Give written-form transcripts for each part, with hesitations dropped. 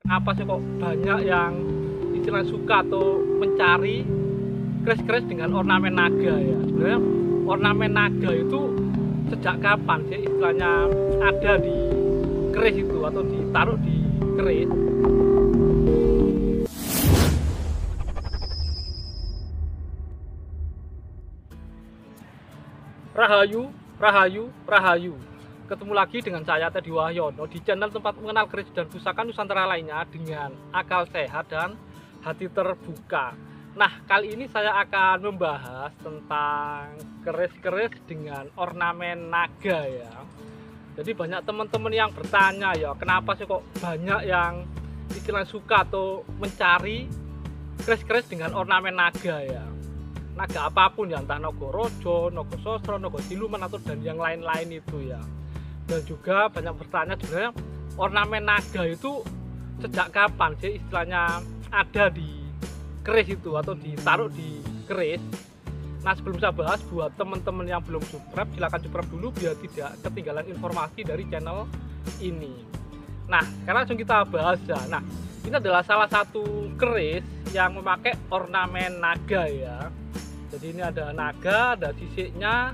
apa sih kok banyak yang istilah suka atau mencari keris-keris dengan ornamen naga ya. Sebenarnya ornamen naga itu sejak kapan sih istilahnya ada di keris itu atau ditaruh di keris? Rahayu, Rahayu, Rahayu. Ketemu lagi dengan saya Teddy Wahyono di channel tempat mengenal keris dan pusaka Nusantara lainnya dengan akal sehat dan hati terbuka. Nah, kali ini saya akan membahas tentang keris-keris dengan ornamen naga ya. Jadi banyak teman-teman yang bertanya ya, kenapa sih kok banyak yang istilah suka atau mencari keris-keris dengan ornamen naga ya. Naga apapun ya, entah Nagaraja, Nagasastra, Nagasiluman atau dan yang lain-lain itu ya. Dan juga banyak bertanya sebenarnya ornamen naga itu sejak kapan sih istilahnya ada di keris itu atau ditaruh di keris. Nah, sebelum saya bahas, buat teman-teman yang belum subscribe silahkan subscribe dulu biar tidak ketinggalan informasi dari channel ini. Nah, sekarang langsung kita bahas ya. Nah, ini adalah salah satu keris yang memakai ornamen naga ya. Jadi ini ada naga, ada sisiknya,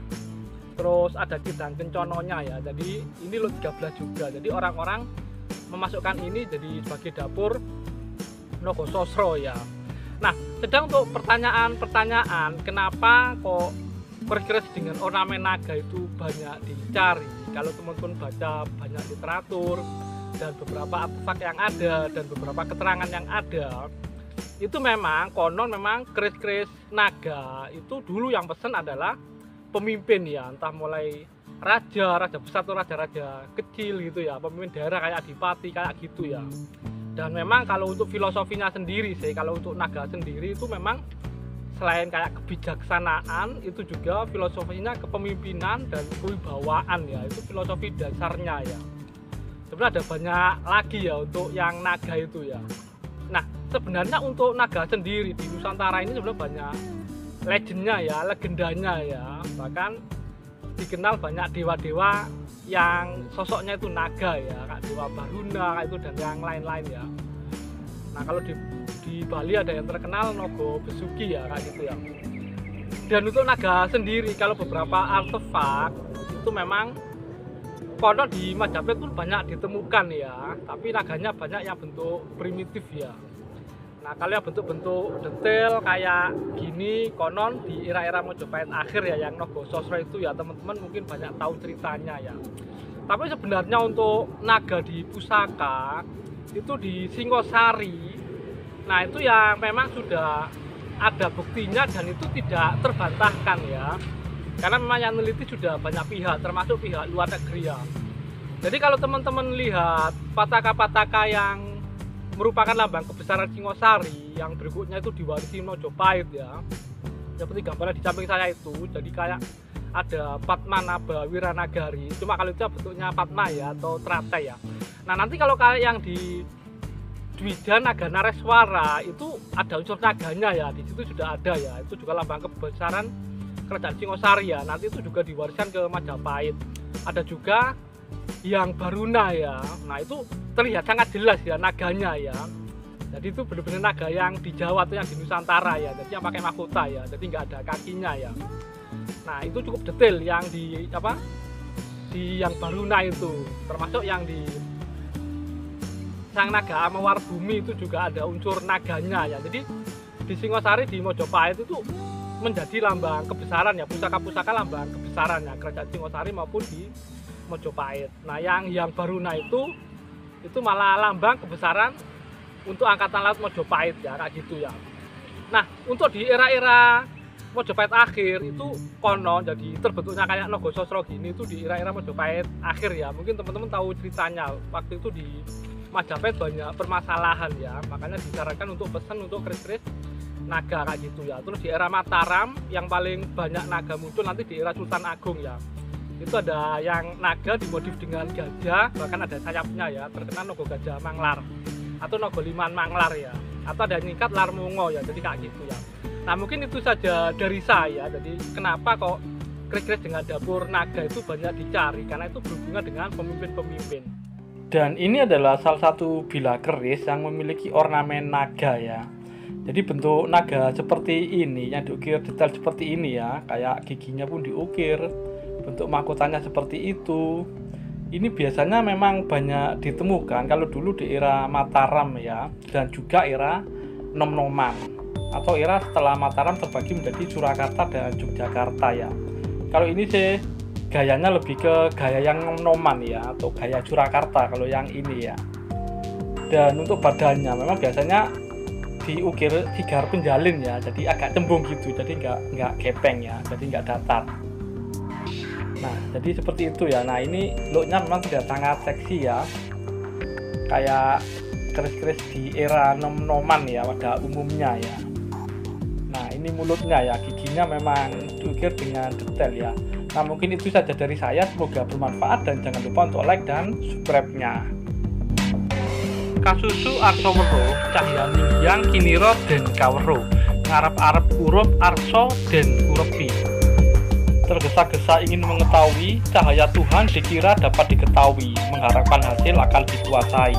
terus ada kidang kencononya ya. Jadi ini lot 13 juga. Jadi orang-orang memasukkan ini jadi sebagai dapur Nagasastra ya. Nah, sedang untuk pertanyaan kenapa kok keris-keris dengan ornamen naga itu banyak dicari. Kalau teman-teman baca banyak literatur dan beberapa artefak yang ada dan beberapa keterangan yang ada, itu memang konon memang keris-keris naga itu dulu yang pesen adalah pemimpin ya, entah mulai raja besar atau raja kecil gitu ya, pemimpin daerah kayak adipati kayak gitu ya. Dan memang kalau untuk filosofinya sendiri sih, kalau untuk naga sendiri itu memang selain kayak kebijaksanaan, itu juga filosofinya kepemimpinan dan kewibawaan ya, itu filosofi dasarnya ya. Sebenarnya ada banyak lagi ya untuk yang naga itu ya. Nah, sebenarnya untuk naga sendiri di Nusantara ini sebenarnya banyak legendnya ya, legendanya ya. Bahkan dikenal banyak dewa-dewa yang sosoknya itu naga ya, kayak Dewa Baruna itu dan yang lain-lain ya. Nah, kalau di Bali ada yang terkenal Naga Besuki ya, kayak gitu ya. Dan untuk naga sendiri kalau beberapa artefak itu memang konon di Majapahit pun banyak ditemukan ya, tapi naganya banyak yang bentuk primitif ya. Nah, kalau yang bentuk-bentuk detail kayak gini konon di era-era Majapahit akhir ya, yang Nagasastra itu ya, teman-teman mungkin banyak tahu ceritanya ya. Tapi sebenarnya untuk naga di pusaka itu di Singosari, nah itu yang memang sudah ada buktinya dan itu tidak terbantahkan ya. Karena memang yang meneliti sudah banyak pihak, termasuk pihak luar negeri ya. Jadi kalau teman-teman lihat pataka-pataka yang merupakan lambang kebesaran Singosari yang berikutnya itu diwarisi Majapahit ya. Seperti gambarnya di samping saya itu, jadi kayak ada Padmanaba Wiranagari. Cuma kalau itu bentuknya Padma ya atau Trate ya. Nah, nanti kalau kayak yang di Dwija Naga Nareswara itu ada unsur naganya ya. Di situ sudah ada ya. Itu juga lambang kebesaran kerajaan Singosari ya. Nanti itu juga diwariskan ke Majapahit. Ada juga yang Baruna ya. Nah, itu terlihat sangat jelas ya naganya ya. Jadi itu benar-benar naga yang di Jawa atau yang di Nusantara ya. Jadi yang pakai mahkota ya. Jadi nggak ada kakinya ya. Nah, itu cukup detail yang di yang Baruna itu. Termasuk yang di Sang Naga Amawar Bumi itu juga ada unsur naganya ya. Jadi di Singosari di Majapahit itu menjadi lambang kebesaran ya, pusaka-pusaka lambang kebesaran ya kerajaan Singosari maupun di Majapahit. Nah, yang Baruna itu malah lambang kebesaran untuk angkatan laut Majapahit ya, kayak gitu ya. Nah, untuk di era-era Majapahit akhir itu konon jadi terbentuknya kayak Nagasastra gini itu di era-era Majapahit akhir ya. Mungkin teman-teman tahu ceritanya, waktu itu di Majapahit banyak permasalahan ya, makanya disarankan untuk pesan untuk keris-keris naga kayak gitu ya. Terus di era Mataram yang paling banyak naga muncul nanti di era Sultan Agung ya. Itu ada yang naga dimodif dengan gajah, bahkan ada sayapnya ya, terkenal Naga Gajah Manglar atau Nagaliman Manglar ya, atau ada yang nyikat Larmungo ya, jadi kayak gitu ya. Nah, mungkin itu saja dari saya. Jadi kenapa kok keris-keris dengan dapur naga itu banyak dicari, karena itu berhubungan dengan pemimpin-pemimpin. Dan ini adalah salah satu bila keris yang memiliki ornamen naga ya. Jadi bentuk naga seperti ini yang diukir detail seperti ini ya, kayak giginya pun diukir, bentuk mahkotanya seperti itu. Ini biasanya memang banyak ditemukan kalau dulu di era Mataram ya, dan juga era Nom-Noman atau era setelah Mataram terbagi menjadi Surakarta dan Yogyakarta ya. Kalau ini sih gayanya lebih ke gaya yang Nom-Noman ya, atau gaya Surakarta kalau yang ini ya. Dan untuk badannya memang biasanya diukir sigar penjalin ya, jadi agak cembung gitu, jadi nggak gepeng ya, jadi nggak datar. Nah, jadi seperti itu ya. Nah, ini looknya memang sudah sangat seksi ya, kayak keris-keris di era Nom-Noman ya pada umumnya ya. Nah, ini mulutnya ya, giginya memang diukir dengan detail ya. Nah, mungkin itu saja dari saya, semoga bermanfaat dan jangan lupa untuk like dan subscribe-nya. Kasusu Arso Wero, Cahyaninggyang Kiniro dan Kawero, ngarep-arep urup Arso dan urepi. Tergesa-gesa ingin mengetahui, cahaya Tuhan dikira dapat diketahui, mengharapkan hasil akan dikuasai.